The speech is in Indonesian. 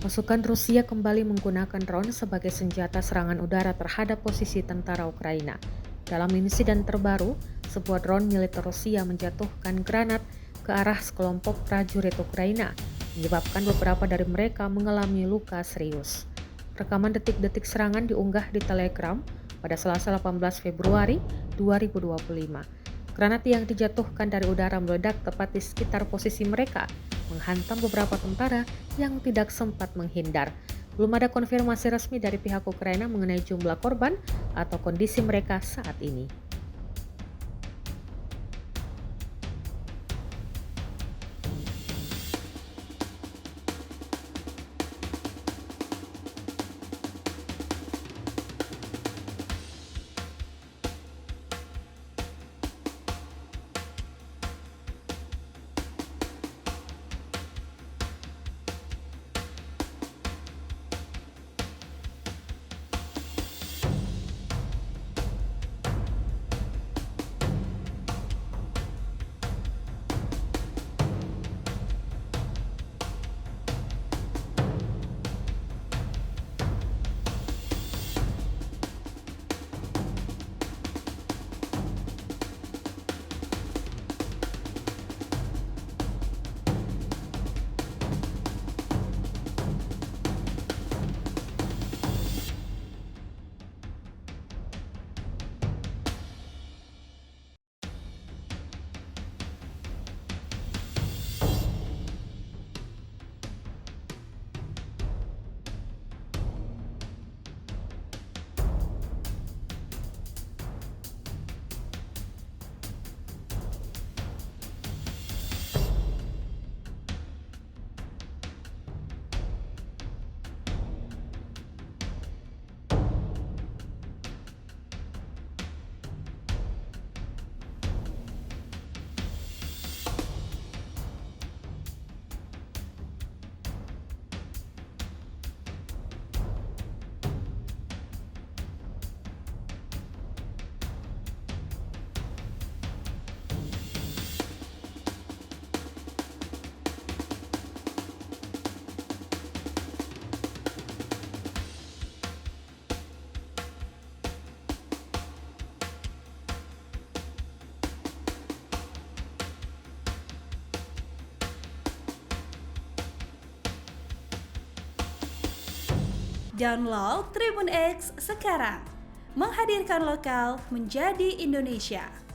Pasukan Rusia kembali menggunakan drone sebagai senjata serangan udara terhadap posisi tentara Ukraina. Dalam insiden terbaru, sebuah drone militer Rusia menjatuhkan granat ke arah sekelompok prajurit Ukraina, menyebabkan beberapa dari mereka mengalami luka serius. Rekaman detik-detik serangan diunggah di Telegram pada Selasa 18 Februari 2025. Granat yang dijatuhkan dari udara meledak tepat di sekitar posisi mereka, menghantam beberapa tentara yang tidak sempat menghindar. Belum ada konfirmasi resmi dari pihak Ukraina mengenai jumlah korban atau kondisi mereka saat ini. Download Tribun X sekarang, menghadirkan lokal menjadi Indonesia.